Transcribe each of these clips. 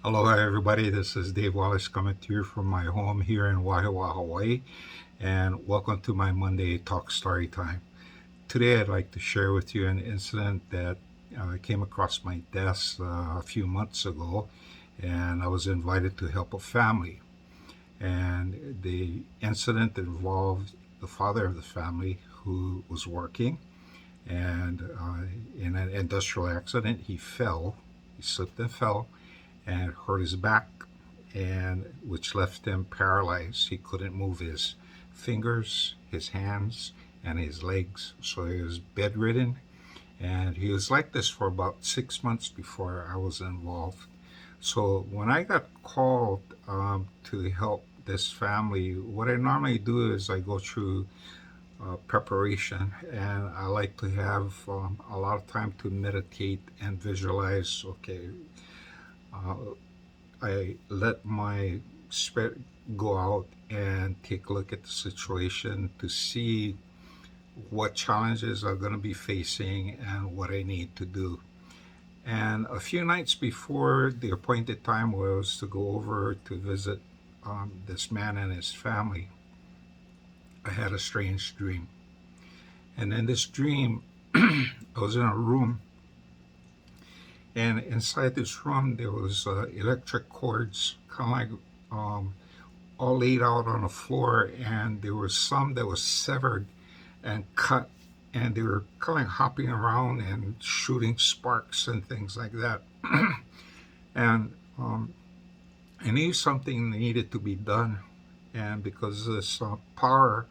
Aloha, everybody. This is Dave Wallace coming to you from my home here in Wahiawa, Hawaii, and welcome to my Monday Talk Story Time. Today, I'd like to share with you an incident that came across my desk a few months ago, and I was invited to help a family. And the incident involved the father of the family who was working, and in an industrial accident, he slipped and fell, and hurt his back, and which left him paralyzed. He couldn't move his fingers, his hands, and his legs. So he was bedridden, and he was like this for about 6 months before I was involved. So when I got called to help this family, what I normally do is I go through preparation, and I like to have a lot of time to meditate and visualize. Okay, uh, I let my spirit go out and take a look at the situation to see what challenges are going to be facing and what I need to do. And a few nights before the appointed time was to go over to visit this man and his family, I had a strange dream. And in this dream, I was in a room, and inside this room there was electric cords, kind of like all laid out on the floor, and there was some that was severed and cut, and they were kind of hopping around and shooting sparks and things like that. And I knew something needed to be done, and because this power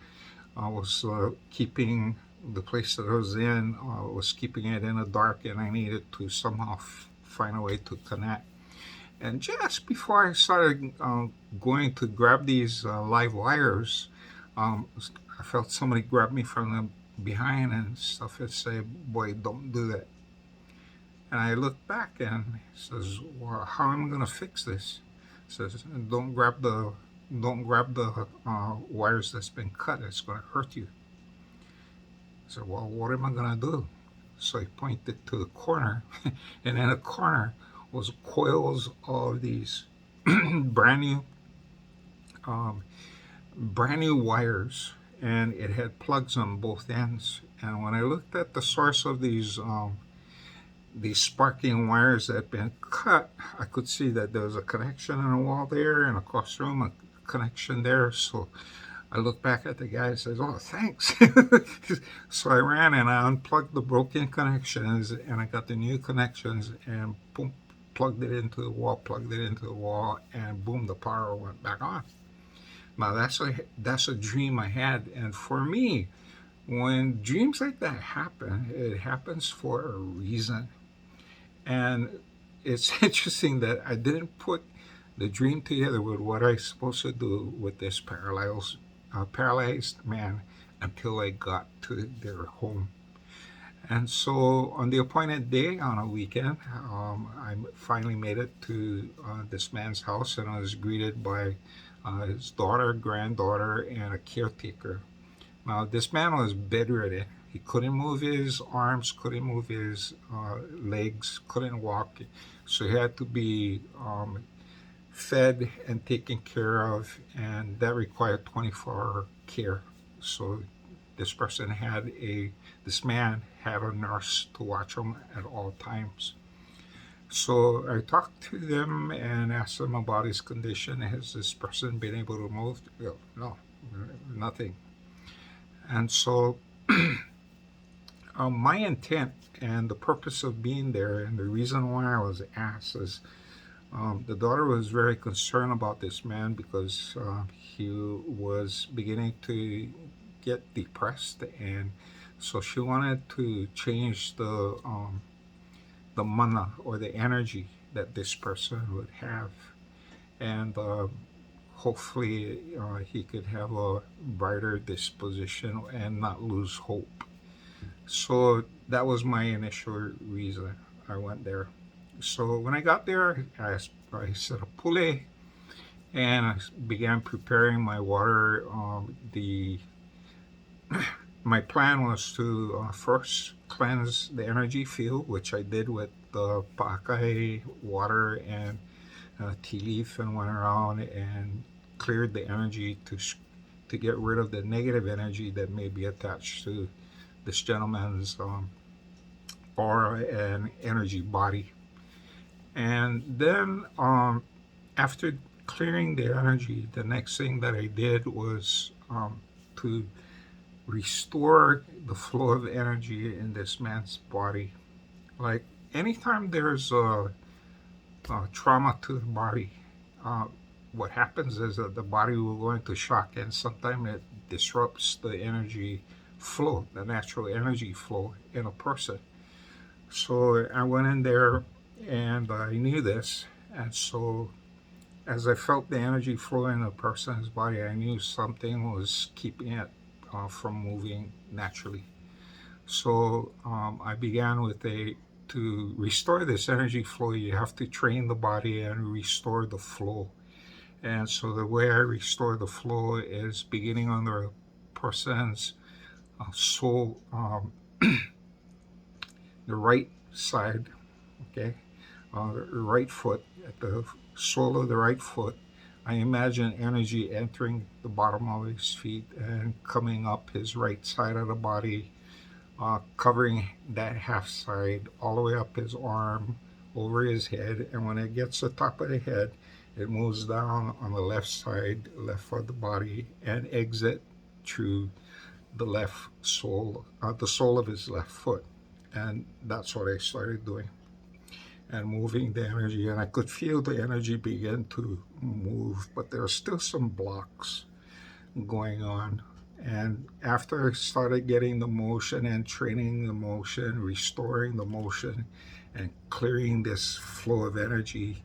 was keeping the place that I was in, was keeping it in the dark, and I needed to somehow find a way to connect. And just before I started going to grab these live wires, um, I felt somebody grab me from the behind and stuff and say, "Boy, don't do that." And I looked back, and he says, "Well, how am I going to fix this?" He says, "Don't grab the wires that's been cut. It's going to hurt you." I said, "Well, what am I going to do?" So he pointed to the corner, and in the corner was coils of these brand new um, brand new wires, and it had plugs on both ends. And when I looked at the source of these sparking wires that had been cut, I could see that there was a connection in the wall there, and across the room a connection there. So I looked back at the guy and said, "Oh, thanks." So I ran and I unplugged the broken connections, and I got the new connections, and boom, plugged it into the wall, and boom, the power went back on. Now that's a dream I had, and for me, when dreams like that happen, it happens for a reason. And it's interesting that I didn't put the dream together with what I was supposed to do with this paralyzed man until I got to their home. And so on the appointed day on a weekend, I finally made it to this man's house, and I was greeted by his daughter, granddaughter, and a caretaker. Now, this man was bedridden. He couldn't move his arms, couldn't move his legs, couldn't walk. So he had to be fed and taken care of, and that required 24-hour care. So this man had a nurse to watch him at all times. So I talked to them and asked them about his condition. Has this person been able to move? No, nothing. And so my intent and the purpose of being there, and the reason why I was asked, is the daughter was very concerned about this man because he was beginning to get depressed, and so she wanted to change the mana, or the energy that this person would have, and hopefully he could have a brighter disposition and not lose hope. So that was my initial reason I went there. So when I got there, I set a pule, and I began preparing my water. The My plan was to first cleanse the energy field, which I did with the pakai water and tea leaf and went around and cleared the energy to get rid of the negative energy that may be attached to this gentleman's aura and energy body. And then after clearing the energy, the next thing that I did was to restore the flow of energy in this man's body. Like anytime there's trauma to the body, uh, what happens is that the body will go into shock, and sometimes it disrupts the energy flow, the natural energy flow in a person. So I went in there and I knew this. And so as I felt the energy flow in a person's body, I knew something was keeping it from moving naturally. So I began with to restore this energy flow, you have to train the body and restore the flow. And so the way I restore the flow is beginning on the person's soul, the right side, okay, the right foot, at the sole of the right foot. I imagine energy entering the bottom of his feet and coming up his right side of the body, covering that half side all the way up his arm, over his head. And when it gets to the top of the head, it moves down on the left side, left of the body, and exit through the left sole, the sole of his left foot. And that's what I started doing, and moving the energy. And I could feel the energy begin to move, but there are still some blocks going on. And after I started getting the motion and training the motion, restoring the motion, and clearing this flow of energy,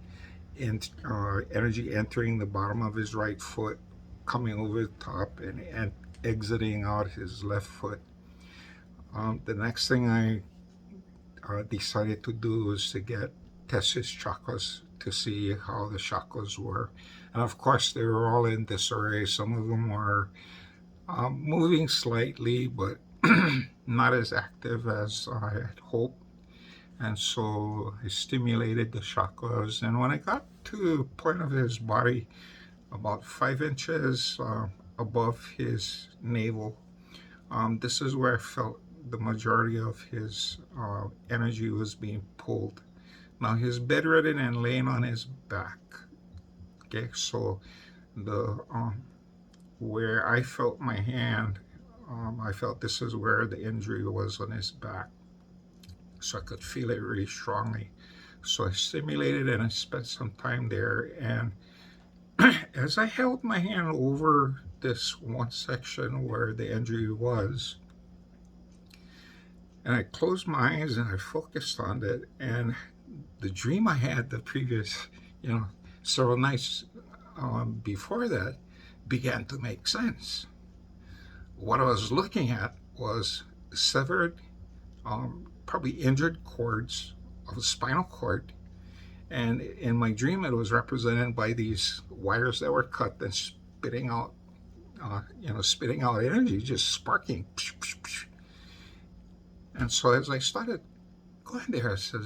energy entering the bottom of his right foot, coming over the top, and exiting out his left foot. The next thing I decided to do was to test his chakras to see how the chakras were. And of course, they were all in disarray. Some of them were moving slightly, but not as active as I had hoped. And so I stimulated the chakras. And when I got to the point of his body, about 5 inches above his navel, this is where I felt the majority of his energy was being pulled. Now he's bedridden and laying on his back. Okay, so the where I felt my hand, I felt this is where the injury was, on his back. So I could feel it really strongly. So I stimulated and I spent some time there. And as I held my hand over this one section where the injury was, and I closed my eyes and I focused on it, and the dream I had the previous, several nights before that began to make sense. What I was looking at was severed, probably injured cords of a spinal cord. And in my dream, it was represented by these wires that were cut and spitting out, spitting out energy, just sparking. And so as I started going there, I said,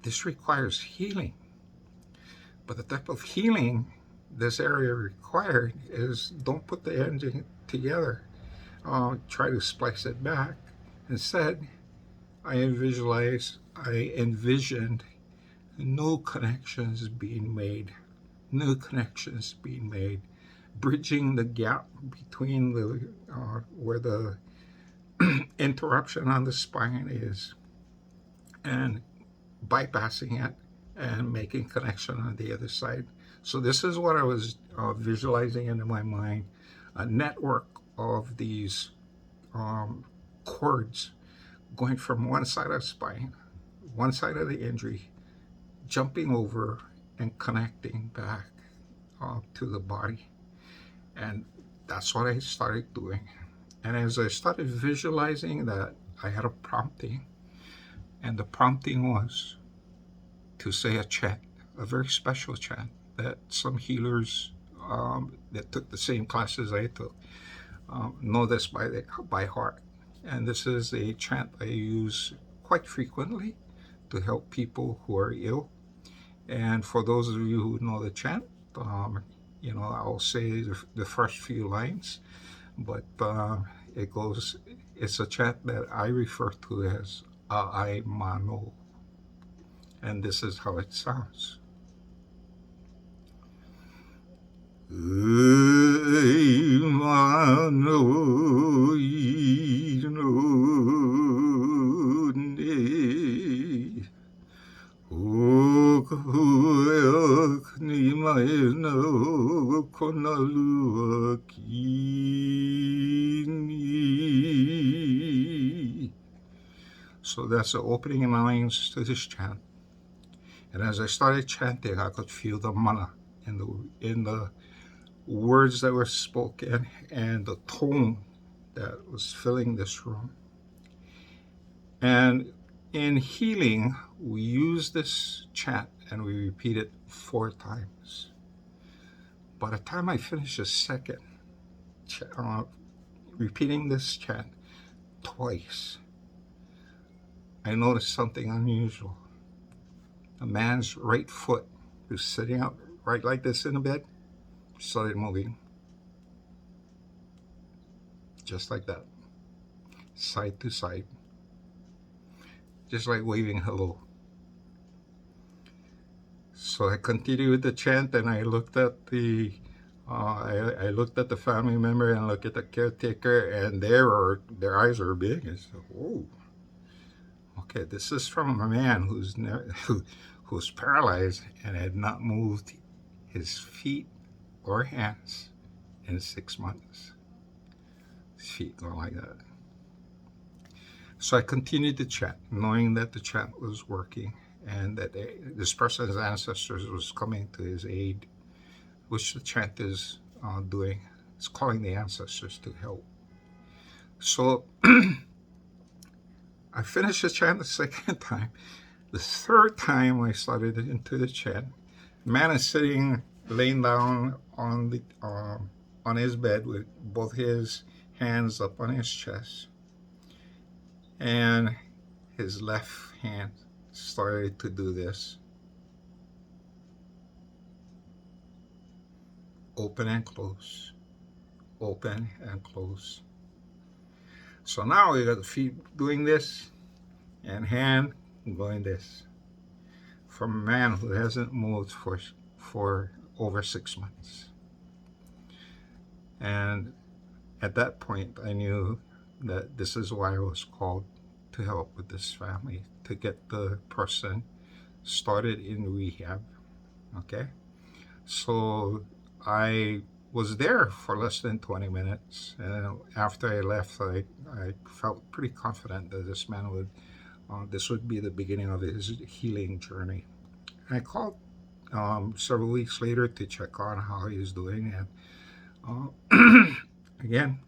this requires healing. But the type of healing this area required is don't put the energy together. Try to splice it back. Instead, I envisioned new connections being made, bridging the gap between where the interruption on the spine is, and bypassing it and making connection on the other side. So this is what I was visualizing into my mind, a network of these cords going from one side of the spine, one side of the injury, jumping over and connecting back to the body. And that's what I started doing. And as I started visualizing that, I had a prompting. And the prompting was to say a chant, a very special chant that some healers that took the same classes I took know this by heart. And this is a chant I use quite frequently to help people who are ill. And for those of you who know the chant, um, I'll say the first few lines, but it goes, it's a chant that I refer to as A'ai Mano, and this is how it sounds. A'ai Mano Ino Ne Okuak Ni Maena Konalua Kini. So that's the opening lines to this chant. And as I started chanting, I could feel the mana in the words that were spoken and the tone that was filling this room. And in healing, we use this chant and we repeat it 4 times. By the time I finished the second, repeating this chant twice, I noticed something unusual. A man's right foot, who's sitting up right like this in the bed, started moving. Just like that. Side to side. Just like waving hello. So I continued with the chant, and I looked at the I looked at the family member and looked at the caretaker, and their eyes are big. I said, "Whoa, okay, this is from a man who's paralyzed and had not moved his feet or hands in 6 months. His feet going like that." So I continued the chant, knowing that the chant was working and that this person's ancestors was coming to his aid, which the chant is doing. It's calling the ancestors to help. So I finished the chant the second time. The third time I started into the chant, the man is sitting, laying down on his bed with both his hands up on his chest, and his left hand started to do this. Open and close. Open and close. So now we got the feet doing this and hand going this. From a man who hasn't moved for over 6 months. And at that point, I knew that this is why I was called to help with this family, to get the person started in rehab. Okay? So I was there for less than 20 minutes. And after I left, I felt pretty confident that this would be the beginning of his healing journey. And I called several weeks later to check on how he's doing. And again,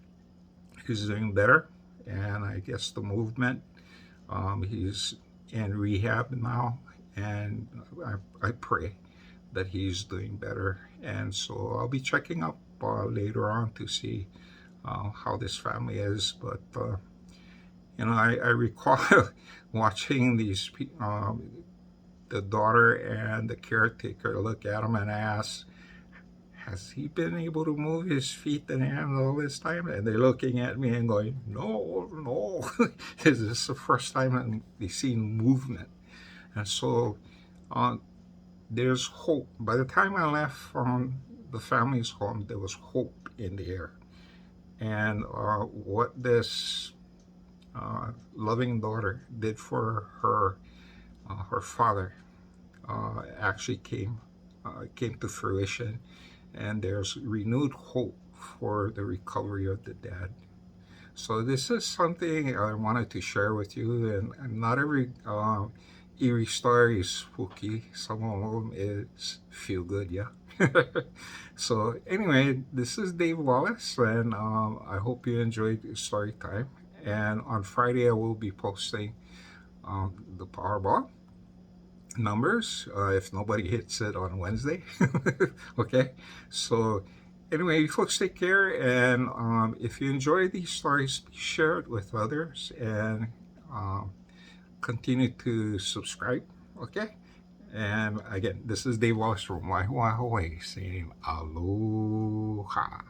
he's doing better. And I guess the movement, he's in rehab now. And I pray that he's doing better. And so I'll be checking up later on to see how this family is. But, I recall watching the daughter and the caretaker look at him and ask, "Has he been able to move his feet and hands all this time?" And they're looking at me and going, "No, no." This is the first time that they've seen movement. And so there's hope. By the time I left from the family's home, there was hope in the air. And what this loving daughter did for her father actually came to fruition, and there's renewed hope for the recovery of the dad. So this is something I wanted to share with you, and not every eerie story is spooky. Some of them is feel good, yeah. So anyway, this is Dave Wallace, and I hope you enjoyed the story time. And on Friday, I will be posting the Powerball numbers if nobody hits it on Wednesday. Okay, so anyway, folks, take care, and if you enjoy these stories, share it with others, and continue to subscribe. Okay, And again, this is Dave Wallace from Waiho Hawaii saying aloha.